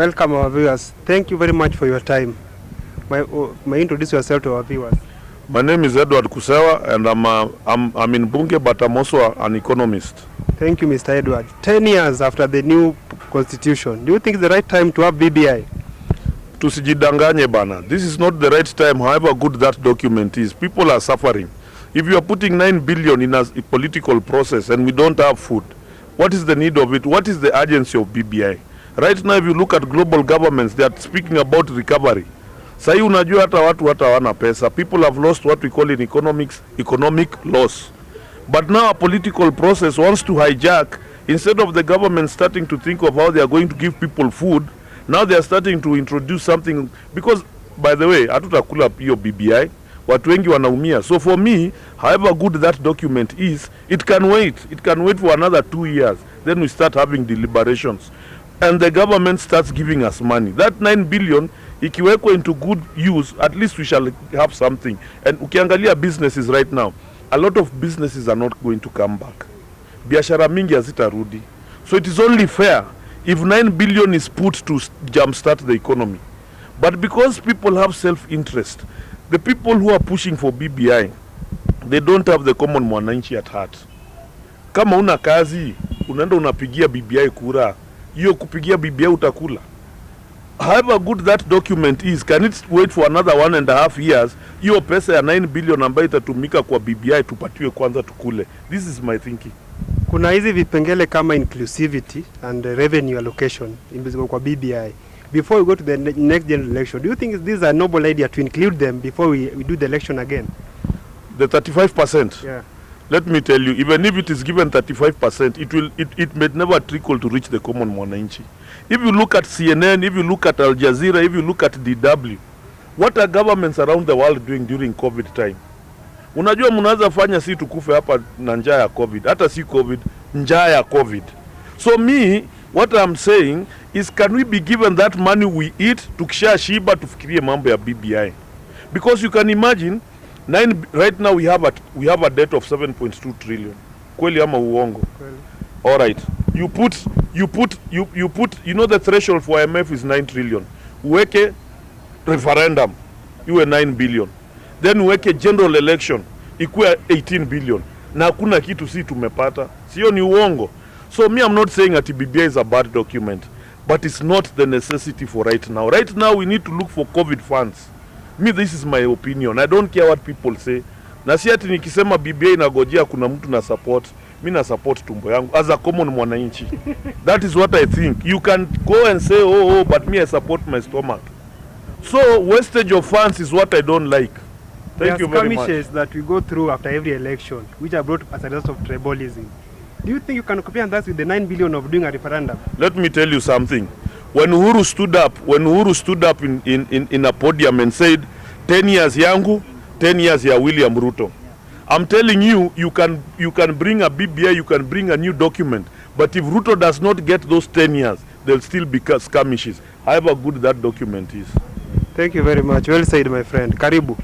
Welcome our viewers. Thank you very much for your time. May introduce yourself to our viewers. My name is Edward Kusewa, and I'm in Bunge, but I'm also an economist. Thank you, Mr. Edward. 10 years after the new constitution, do you think it's the right time to have BBI? Tusijidanganye bana. This is not the right time, however good that document is. People are suffering. If you are putting 9 billion in a political process and we don't have food, what is the need of it? What is the urgency of BBI? Right now, if you look at global governments, they are speaking about recovery. Sahi unajua hata watu hawana pesa. People have lost what we call in economics, economic loss. But now a political process wants to hijack, instead of the government starting to think of how they are going to give people food, now they are starting to introduce something, because by the way, hatutakula hiyo BBI, watu wengi wanaumia. So for me, however good that document is, it can wait. It can wait for another 2 years. Then we start having deliberations. And the government starts giving us money. That 9 billion, ikiwekwa into good use, at least we shall have something. And ukiangalia businesses right now, a lot of businesses are not going to come back. Biashara mingi hazitarudi. So it is only fair if 9 billion is put to jumpstart the economy. But because people have self-interest, the people who are pushing for BBI, they don't have the common mwananchi at heart. Kama una kazi, unaenda unapigia BBI kura, hiyo kupigia BBI utakula. However good that document is, can it wait for another 1.5 years? Hiyo pesa ya 9 billion ambayo itatumika kwa BBI tupatiwe kwanza tukule. This is my thinking. Kuna hizi vipengele kama inclusivity and revenue allocation kwa BBI. Before we go to the next general election, do you think this is a noble idea to include them before we do the election again? The 35%? Yeah. Let me tell you, even if it is given 35%, it may never trickle to reach the common mwananchi. If you look at CNN, if you look at Al Jazeera, if you look at DW, what are governments around the world doing during COVID time? Unajua mnaweza fanya si tukufe hapa na njaa ya COVID, hata si COVID, njaa ya COVID. So me, what I'm saying is, can we be given that money we eat, tukisha shiba tufikirie mambo ya BBI? Because you can imagine, right now we have a debt of 7.2 trillion. Kweli ama uongo? Kweli. All right. You put, you know the threshold for IMF is 9 trillion. Uweke referendum, iwe 9 billion. Then uweke general election, ikuwe 18 billion. Na hakuna kitu si tumepata. Sio ni uongo. So me, I'm not saying that BBI is a bad document, but it's not the necessity for right now. Right now we need to look for COVID funds. Me, this is my opinion. I don't care what people say. Na si ati nikisema BBI inagojea kuna mtu na support. Mi na support tumbo yangu as a common mwananchi. That is what I think. You can go and say, oh, but me, I support my stomach. So wastage of funds is what I don't like. Thank you very much. Skirmishes that we go through after every election, which are brought as a result of tribalism. Do you think you can compare that with the 9 billion of doing a referendum? Let me tell you something. When Uhuru stood up in a podium and said, 10 years yangu, 10 years ya William Ruto. I'm telling you, you can bring a BBI, you can bring a new document, but if Ruto does not get those 10 years, they'll still be skirmishes, however good that document is. Thank you very much. Well said, my friend. Karibu.